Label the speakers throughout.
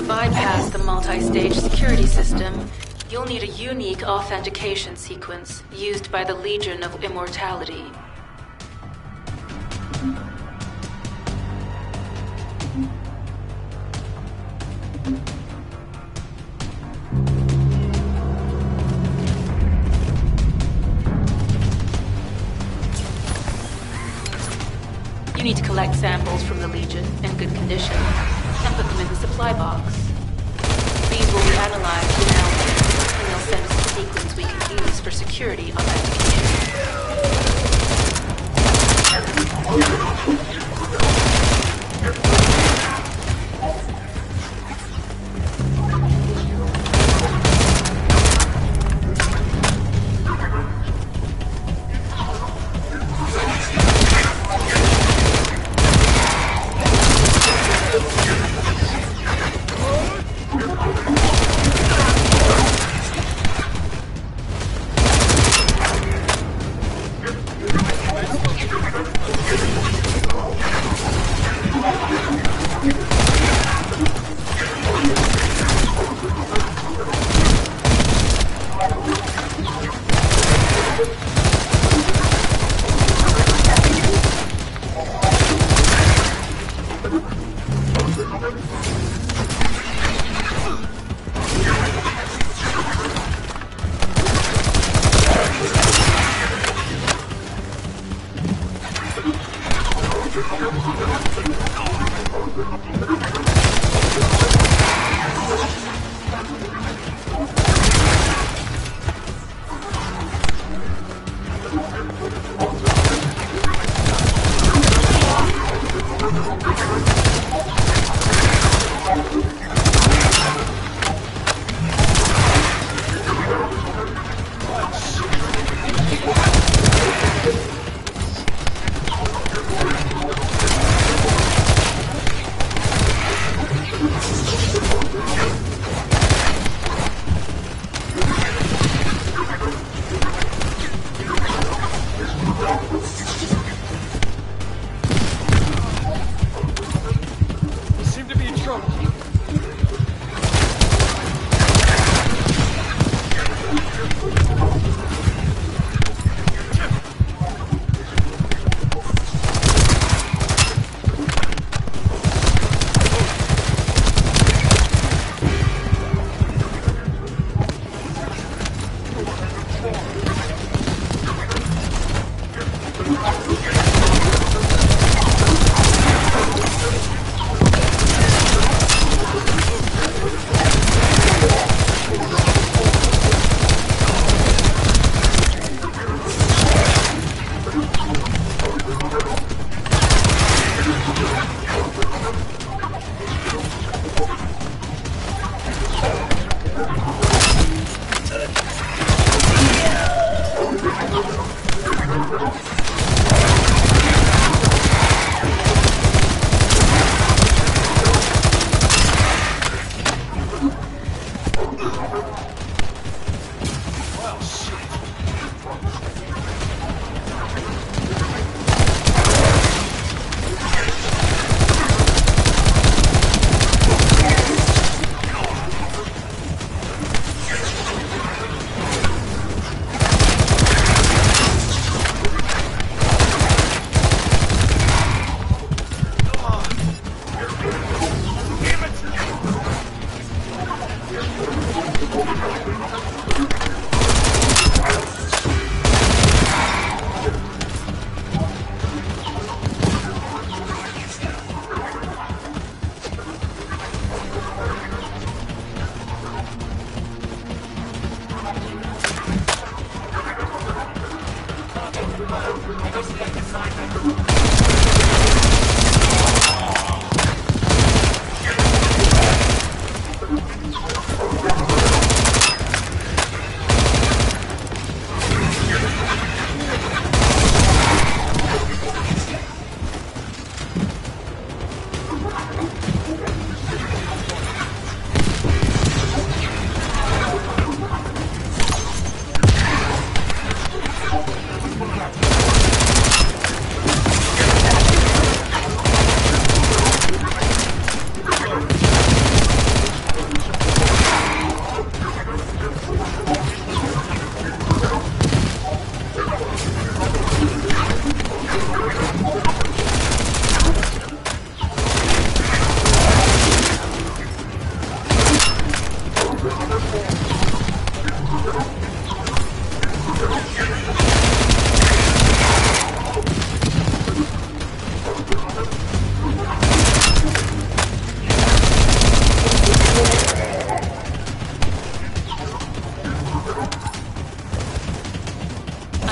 Speaker 1: Bypass the multi-stage security system, you'll need a unique authentication sequence used by the Legion of Immortality. You need to collect samples from the Legion in good condition and put them in the supply box. These will be analyzed in Alpha, and they'll send us a sequence we can use for security authentication.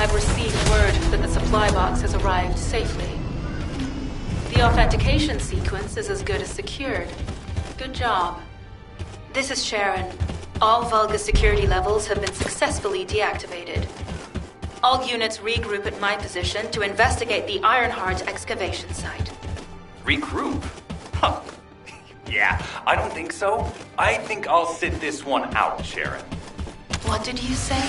Speaker 1: I've received word that the supply box has arrived safely. The authentication sequence is as good as secured. Good job. This is Sharon. All Vulga security levels have been successfully deactivated. All units regroup at my position to investigate the Ironheart's excavation site.
Speaker 2: Regroup? Huh. Yeah, I don't think so. I think I'll sit this one out, Sharon.
Speaker 1: What did you say?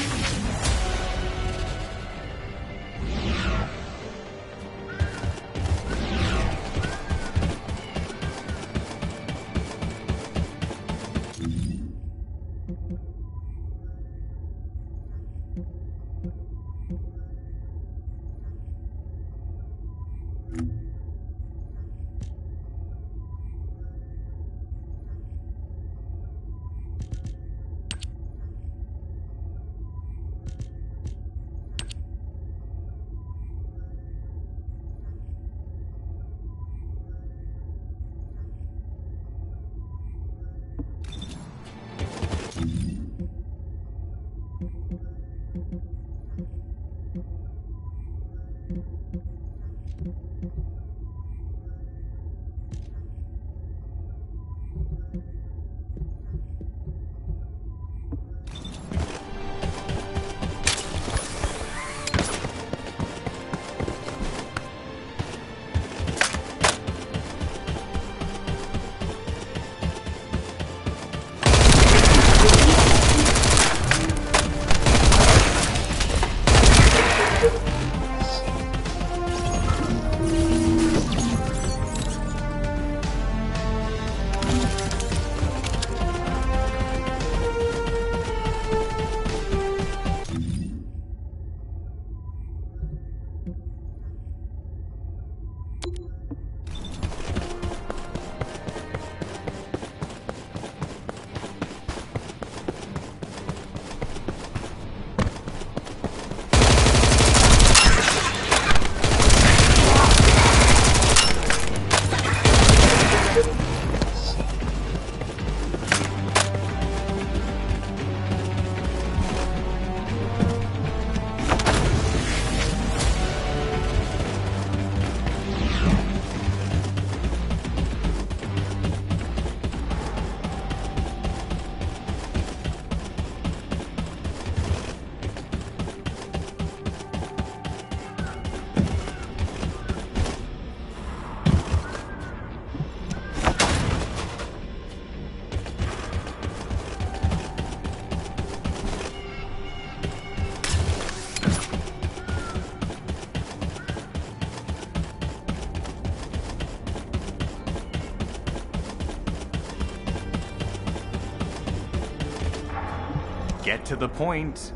Speaker 2: Get to the point.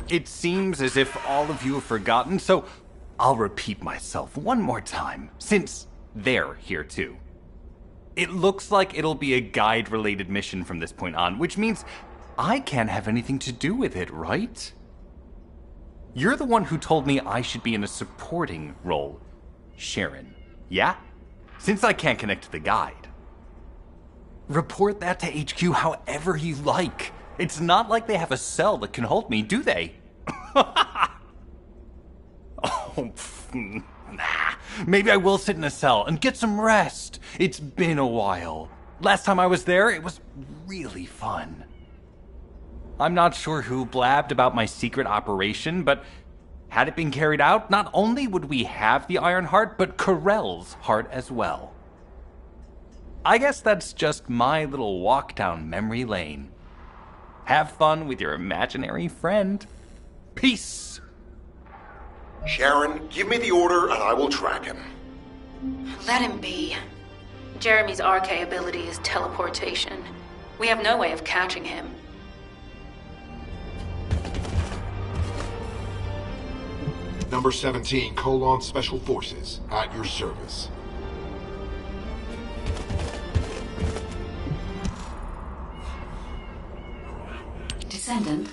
Speaker 2: It seems as if all of you have forgotten, so I'll repeat myself one more time, since they're here too. It looks like it'll be a guide-related mission from this point on, which means I can't have anything to do with it, right? You're the one who told me I should be in a supporting role, Sharon, yeah? Since I can't connect to the guide. Report that to HQ however you like. It's not like they have a cell that can hold me, do they? Oh, nah. Maybe I will sit in a cell and get some rest. It's been a while. Last time I was there, it was really fun. I'm not sure who blabbed about my secret operation, but had it been carried out, not only would we have the Iron Heart, but Corell's heart as well. I guess that's just my little walk down memory lane. Have fun with your imaginary friend. Peace!
Speaker 3: Sharon, give me the order and I will track him.
Speaker 1: Let him be. Jeremy's RK ability is teleportation. We have no way of catching him.
Speaker 4: Number 17, Colon Special Forces, at your service.
Speaker 5: Descendant,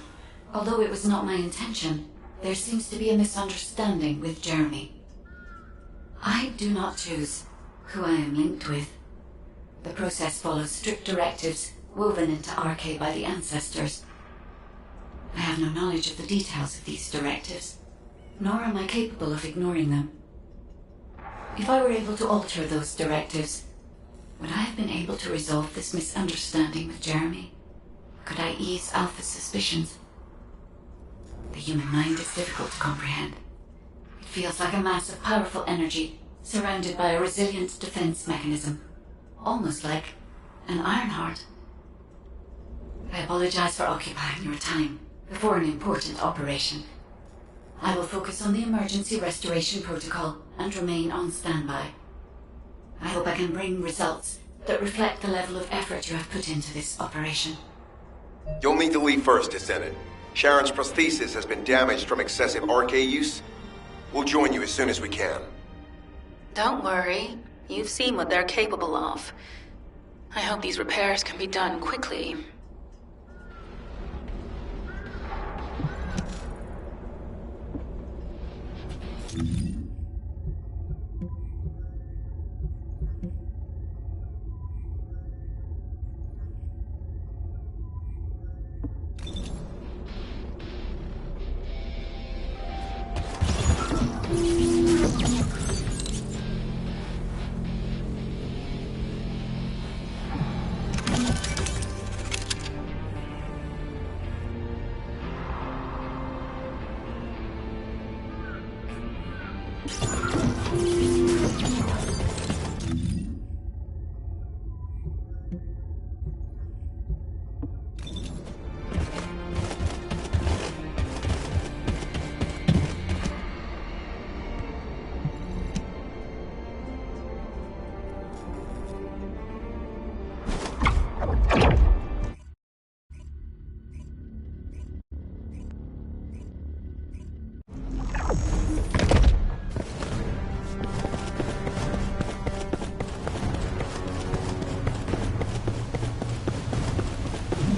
Speaker 5: although it was not my intention, there seems to be a misunderstanding with Jeremy. I do not choose who I am linked with. The process follows strict directives woven into RK by the ancestors. I have no knowledge of the details of these directives, nor am I capable of ignoring them. If I were able to alter those directives, would I have been able to resolve this misunderstanding with Jeremy? Could I ease Alpha's suspicions? The human mind is difficult to comprehend. It feels like a mass of powerful energy surrounded by a resilient defense mechanism, almost like an Iron Heart. I apologize for occupying your time before an important operation. I will focus on the emergency restoration protocol and remain on standby. I hope I can bring results that reflect the level of effort you have put into this operation.
Speaker 3: You'll need to leave first, Descendant. Sharon's prosthesis has been damaged from excessive RK use. We'll join you as soon as we can.
Speaker 1: Don't worry. You've seen what they're capable of. I hope these repairs can be done quickly.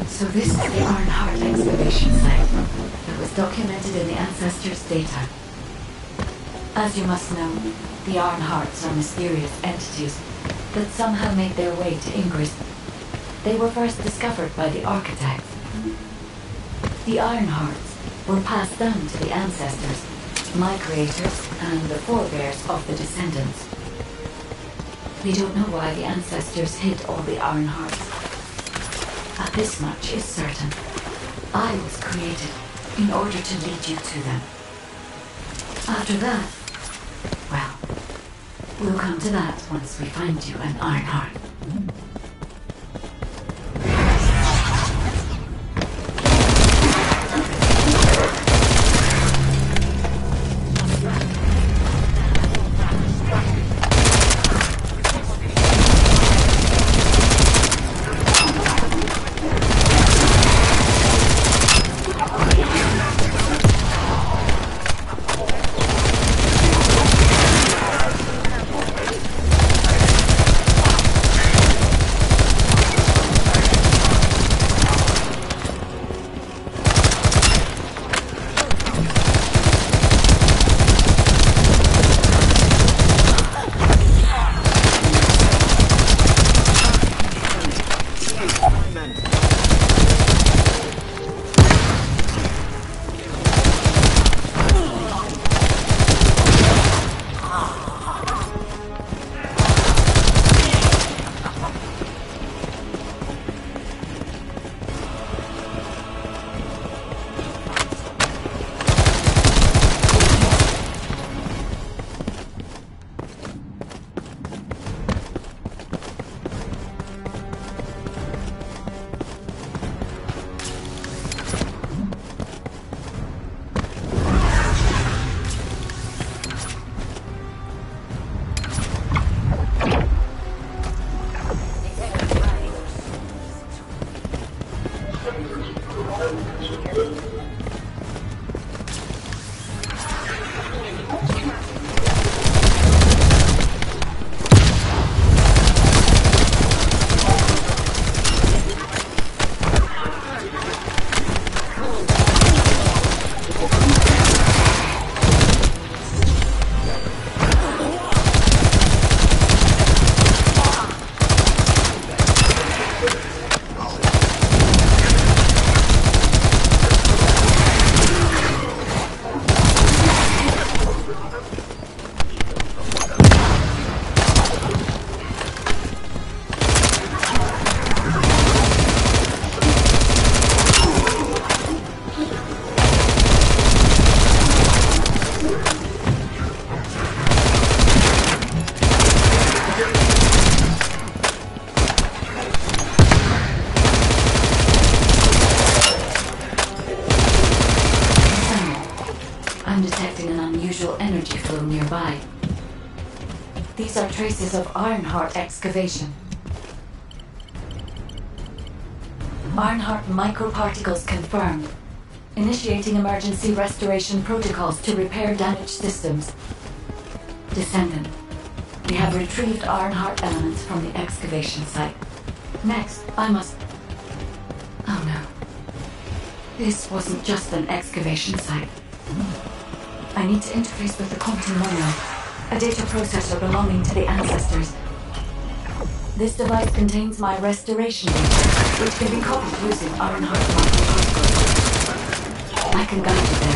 Speaker 5: So this is the Iron Heart excavation site that was documented in the Ancestors' data. As you must know, the Iron Hearts are mysterious entities that somehow made their way to Ingress. They were first discovered by the architects. The Iron Hearts were passed down to the ancestors, my creators, and the forebears of the descendants. We don't know why the ancestors hid all the Iron Hearts. But this much is certain. I was created in order to lead you to them. After that, well, we'll come to that once we find you an Iron Heart. hospital nearby. These are traces of Ironheart excavation. Ironheart microparticles confirmed. Initiating emergency restoration protocols to repair damaged systems. Descendant, we have retrieved Ironheart elements from the excavation site. Next, I must... Oh no. This wasn't just an excavation site. I need to interface with the quantum mono, a data processor belonging to the ancestors. This device contains my restoration data, which can be copied using Ironheart microparticles. I can guide you there.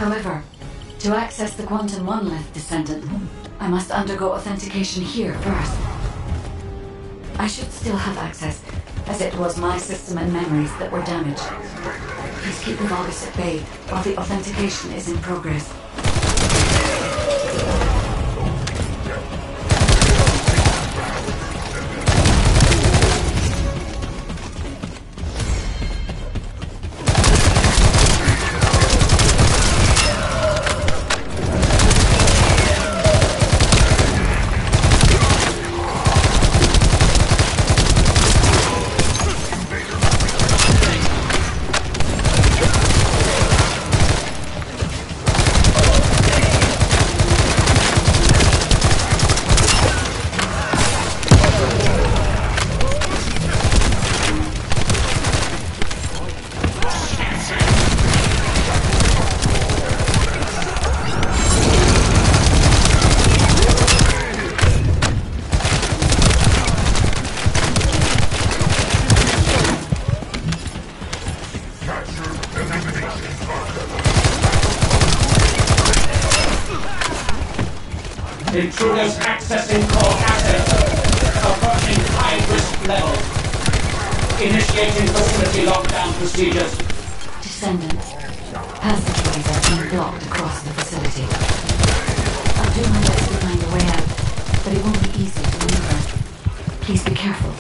Speaker 5: However, to access the quantum monolith, Descendant, I must undergo authentication here first. I should still have access, as it was my system and memories that were damaged. Please keep the Vulgus at bay while the authentication is in progress.
Speaker 6: Intruders accessing core assets. Approaching high-risk levels. Initiating facility lockdown procedures.
Speaker 5: Descendants. Passageways are being blocked across the facility. I'll do my best to find a way out, but it won't be easy to maneuver. Please be careful.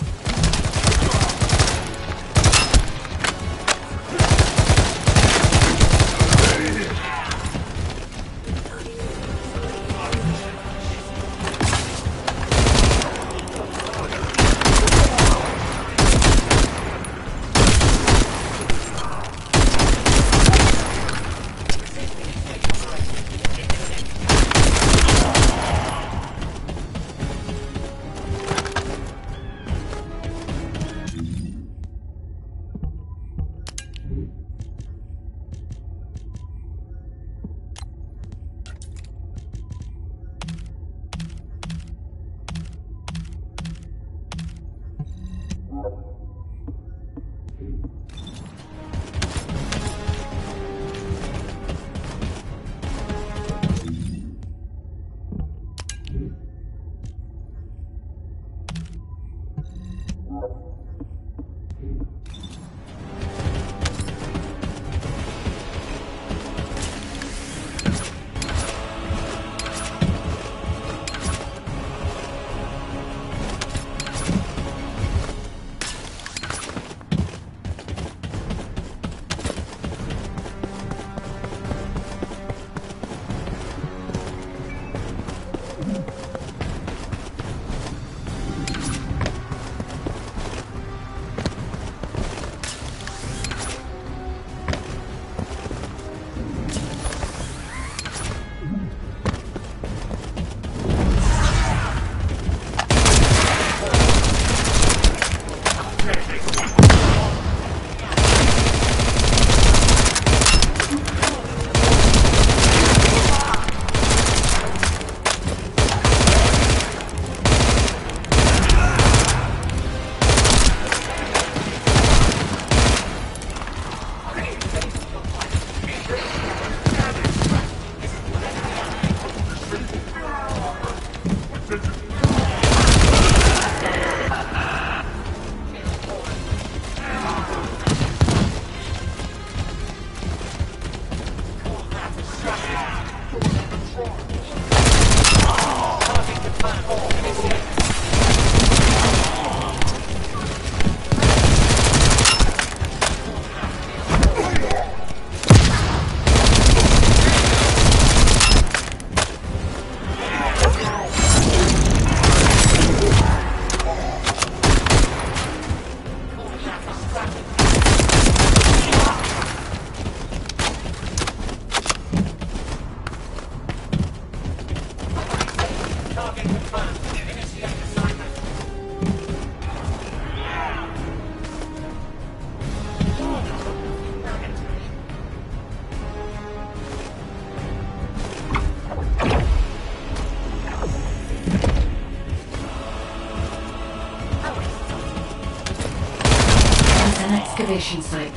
Speaker 5: Excavation site.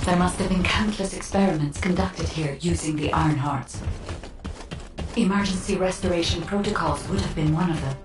Speaker 5: There must have been countless experiments conducted here using the Iron Hearts. Emergency restoration protocols would have been one of them.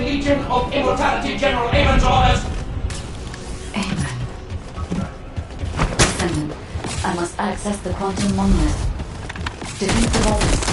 Speaker 6: Legion of Immortality General Amon's orders.
Speaker 5: Amon. Descendant, I must access the quantum monolith. Defeat the volus.